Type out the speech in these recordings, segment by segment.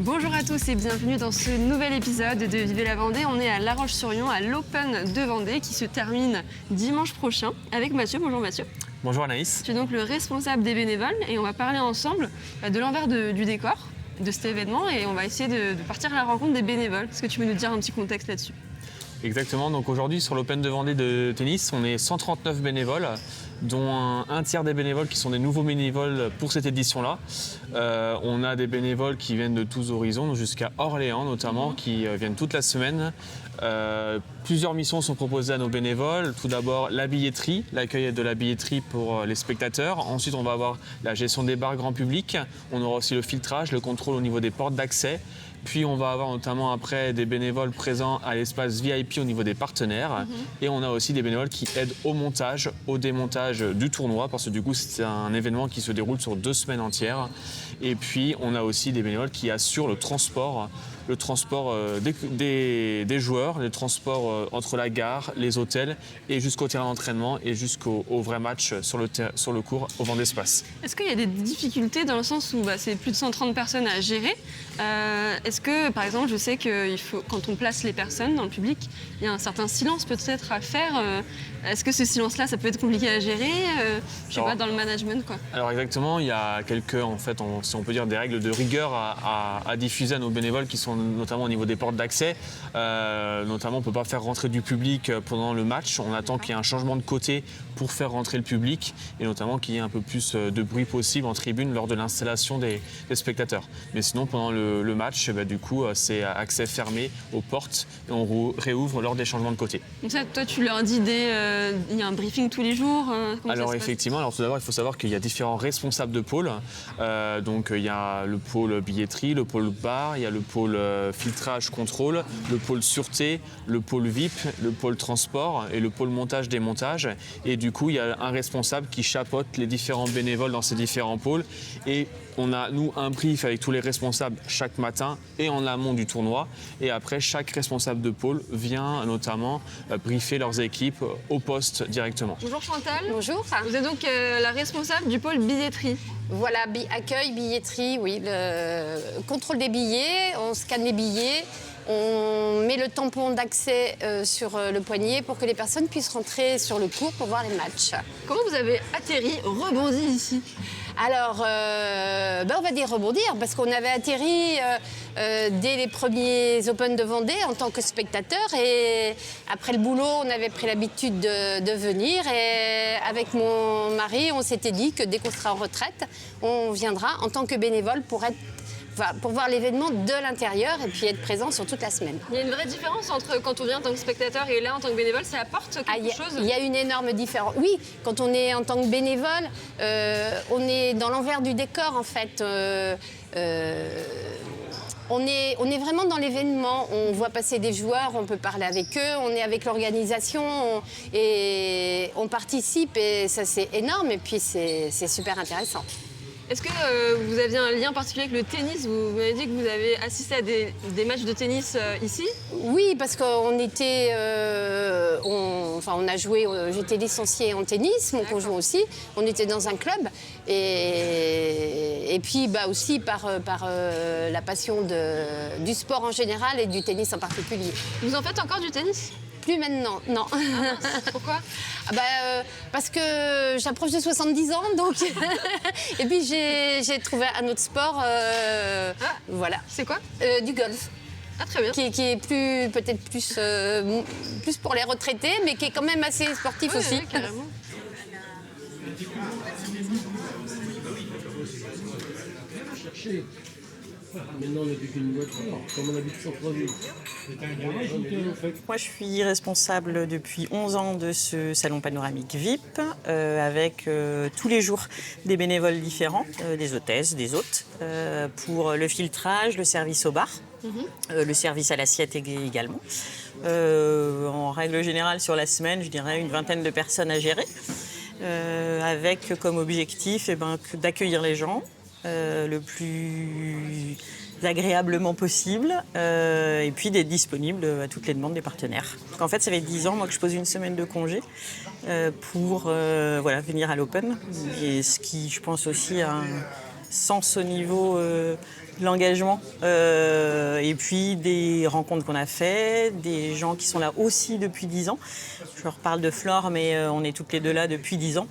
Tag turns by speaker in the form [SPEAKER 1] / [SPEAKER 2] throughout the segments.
[SPEAKER 1] Bonjour à tous et bienvenue dans ce nouvel épisode de Vivez la Vendée. On est à La Roche-sur-Yon, à l'Open de Vendée qui se termine dimanche prochain avec Mathieu. Bonjour Mathieu.
[SPEAKER 2] Bonjour Anaïs.
[SPEAKER 1] Tu es donc le responsable des bénévoles et on va parler ensemble de l'envers du décor de cet événement et on va essayer de partir à la rencontre des bénévoles. Est-ce que tu peux nous dire un petit contexte là-dessus ?
[SPEAKER 2] Exactement, donc aujourd'hui sur l'Open de Vendée de tennis, on est 139 bénévoles, dont un tiers des bénévoles qui sont des nouveaux bénévoles pour cette édition-là. On a des bénévoles qui viennent de tous horizons, jusqu'à Orléans notamment, qui viennent toute la semaine. Plusieurs missions sont proposées à nos bénévoles. Tout d'abord la billetterie, l'accueil de la billetterie pour les spectateurs. Ensuite on va avoir la gestion des bars grand public. On aura aussi le filtrage, le contrôle au niveau des portes d'accès. Puis on va avoir notamment après des bénévoles présents à l'espace VIP au niveau des partenaires. Et on a aussi des bénévoles qui aident au montage, au démontage du tournoi, parce que du coup c'est un événement qui se déroule sur 2 semaines entières. Et puis on a aussi des bénévoles qui assurent le transport des joueurs, le transport entre la gare, les hôtels et jusqu'au terrain d'entraînement et jusqu'au vrai match sur le court au vent d'espace.
[SPEAKER 1] Est-ce qu'il y a des difficultés dans le sens où c'est plus de 130 personnes à gérer ? Est-ce que, par exemple, je sais que quand on place les personnes dans le public, il y a un certain silence peut-être à faire. Est-ce que ce silence-là, ça peut être compliqué à gérer je sais pas, dans le management quoi.
[SPEAKER 2] Alors exactement, il y a quelques, si on peut dire, des règles de rigueur à diffuser à nos bénévoles qui sont notamment au niveau des portes d'accès. Notamment, on ne peut pas faire rentrer du public pendant le match. On attend qu'il y ait un changement de côté pour faire rentrer le public et notamment qu'il y ait un peu plus de bruit possible en tribune lors de l'installation des spectateurs. Mais sinon, pendant le match, du coup, c'est accès fermé aux portes et on réouvre lors des changements de côté.
[SPEAKER 1] Donc ça, toi, tu leur dis il y a un briefing tous les jours
[SPEAKER 2] Alors effectivement, tout d'abord, il faut savoir qu'il y a différents responsables de pôle. Donc il y a le pôle billetterie, le pôle bar, il y a le pôle filtrage contrôle, le pôle sûreté, le pôle VIP, le pôle transport et le pôle montage-démontage. Et du coup, il y a un responsable qui chapeaute les différents bénévoles dans ces différents pôles. Et on a, nous, un brief avec tous les responsables chaque matin et en amont du tournoi. Et après, chaque responsable de pôle vient notamment briefer leurs équipes au poste directement.
[SPEAKER 1] Bonjour Chantal.
[SPEAKER 3] Bonjour.
[SPEAKER 1] Vous êtes donc la responsable du pôle billetterie.
[SPEAKER 3] Voilà, accueil, billetterie, oui. Le contrôle des billets, on scanne les billets. On met le tampon d'accès sur le poignet pour que les personnes puissent rentrer sur le court pour voir les matchs.
[SPEAKER 1] Comment vous avez atterri, rebondi ici ?
[SPEAKER 3] Alors, on va dire rebondir, parce qu'on avait atterri dès les premiers Open de Vendée en tant que spectateur. Et après le boulot, on avait pris l'habitude de venir. Et avec mon mari, on s'était dit que dès qu'on sera en retraite, on viendra en tant que bénévole pour voir l'événement de l'intérieur et puis être présent sur toute la semaine.
[SPEAKER 1] Il y a une vraie différence entre quand on vient en tant que spectateur et là en tant que bénévole, ça apporte quelque chose ? Il
[SPEAKER 3] y a une énorme différence. Oui, quand on est en tant que bénévole, on est dans l'envers du décor en fait. On est vraiment dans l'événement, on voit passer des joueurs, on peut parler avec eux, on est avec l'organisation et on participe et ça c'est énorme et puis c'est super intéressant.
[SPEAKER 1] Est-ce que vous aviez un lien particulier avec le tennis ? Vous m'avez dit que vous avez assisté à des matchs de tennis ici ?
[SPEAKER 3] Oui, parce qu'on était... on a joué... J'étais licenciée en tennis, mon conjoint aussi. On était dans un club. Et puis aussi par la passion du sport en général et du tennis en particulier.
[SPEAKER 1] Vous en faites encore du tennis ?
[SPEAKER 3] Plus maintenant, non.
[SPEAKER 1] Ah mince, pourquoi ?
[SPEAKER 3] Parce que j'approche de 70 ans, donc... Et puis j'ai trouvé un autre sport, voilà.
[SPEAKER 1] C'est quoi ?
[SPEAKER 3] Du golf.
[SPEAKER 1] Ah, très bien.
[SPEAKER 3] Qui est peut-être plus pour les retraités, mais qui est quand même assez sportif aussi.
[SPEAKER 1] Oui, carrément.
[SPEAKER 4] Maintenant, on n'a plus qu'une voiture, comme on habite centre-ville.
[SPEAKER 5] Moi, je suis responsable depuis 11 ans de ce salon panoramique VIP, avec tous les jours des bénévoles différents, des hôtesses, des hôtes, pour le filtrage, le service au bar, le service à l'assiette également. En règle générale, sur la semaine, je dirais une vingtaine de personnes à gérer, avec comme objectif d'accueillir les gens, le plus agréablement possible et puis d'être disponible à toutes les demandes des partenaires. En fait, ça fait 10 ans moi, que je pose une semaine de congé pour venir à l'Open. Et ce qui, je pense aussi, sens au niveau de l'engagement. Et puis des rencontres qu'on a faites, des gens qui sont là aussi depuis 10 ans. Je leur parle de Flore, mais on est toutes les deux là depuis 10 ans.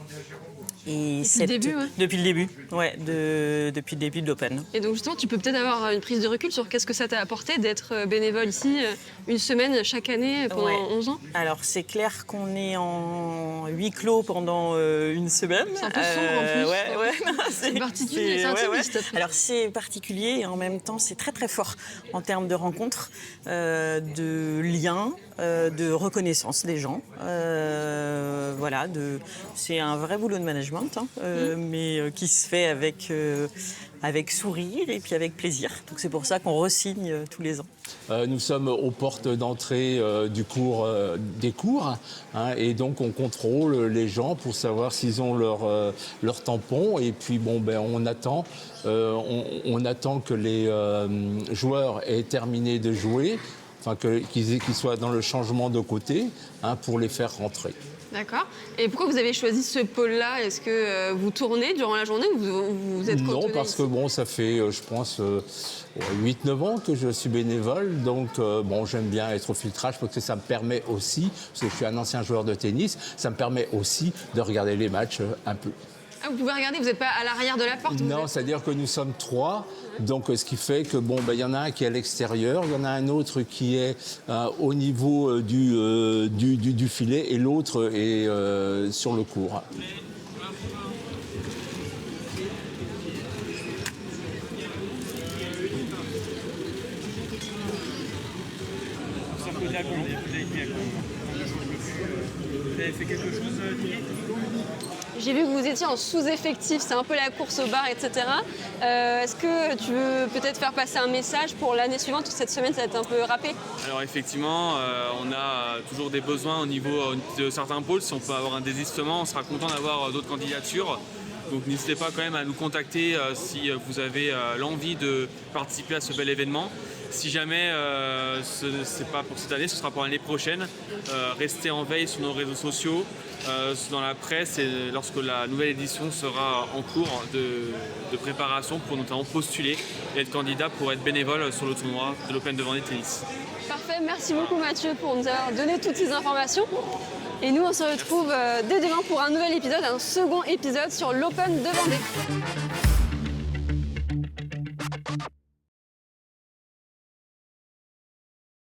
[SPEAKER 5] Et
[SPEAKER 1] Depuis le début, ouais.
[SPEAKER 5] Depuis le début, ouais, depuis le début de l'Open.
[SPEAKER 1] Et donc justement, tu peux peut-être avoir une prise de recul sur qu'est-ce que ça t'a apporté d'être bénévole ici une semaine chaque année pendant
[SPEAKER 5] Ouais.
[SPEAKER 1] 11 ans.
[SPEAKER 5] Alors c'est clair qu'on est en huis clos pendant une semaine.
[SPEAKER 1] C'est un peu sombre en plus.
[SPEAKER 5] Ouais.
[SPEAKER 1] C'est particulier, c'est intimiste.
[SPEAKER 5] Alors c'est particulier et en même temps c'est très très fort en termes de rencontres, de liens, de reconnaissance des gens. Voilà, c'est un vrai boulot de management, mais qui se fait avec sourire et puis avec plaisir. Donc c'est pour ça qu'on re-signe tous les ans.
[SPEAKER 6] Nous sommes aux portes d'entrée des cours, et donc on contrôle les gens pour savoir s'ils ont leur tampon. Et puis on attend que les joueurs aient terminé de jouer, qu'ils soient dans le changement de côté, pour les faire rentrer.
[SPEAKER 1] D'accord. Et pourquoi vous avez choisi ce pôle-là? Est-ce que vous tournez durant la journée ou vous êtes
[SPEAKER 6] Non,
[SPEAKER 1] cantonné
[SPEAKER 6] parce
[SPEAKER 1] ici?
[SPEAKER 6] que ça fait, je pense, 8-9 ans que je suis bénévole. Donc, j'aime bien être au filtrage parce que ça me permet aussi, parce que je suis un ancien joueur de tennis, ça me permet aussi de regarder les matchs un peu.
[SPEAKER 1] Ah, vous pouvez regarder, vous n'êtes pas à l'arrière de la porte?
[SPEAKER 6] Non, c'est-à-dire que nous sommes 3, donc ce qui fait que y en a un qui est à l'extérieur, il y en a un autre qui est au niveau du filet et l'autre est sur le court.
[SPEAKER 2] Vous avez fait quelque chose, Thierry ?
[SPEAKER 1] J'ai vu que vous étiez en sous-effectif, c'est un peu la course au bar, etc. Est-ce que tu veux peut-être faire passer un message pour l'année suivante, ou cette semaine ça va être un peu râpé?
[SPEAKER 2] Alors effectivement, on a toujours des besoins au niveau de certains pôles. Si on peut avoir un désistement, on sera content d'avoir d'autres candidatures. Donc n'hésitez pas quand même à nous contacter si vous avez l'envie de participer à ce bel événement. Si jamais ce n'est pas pour cette année, ce sera pour l'année prochaine. Restez en veille sur nos réseaux sociaux, dans la presse, et lorsque la nouvelle édition sera en cours de préparation pour notamment postuler et être candidat pour être bénévole sur le tournoi de l'Open de Vendée Tennis.
[SPEAKER 1] Parfait, merci beaucoup Mathieu pour nous avoir donné toutes ces informations. Et nous on se retrouve dès demain pour un nouvel épisode, un second épisode sur l'Open de Vendée.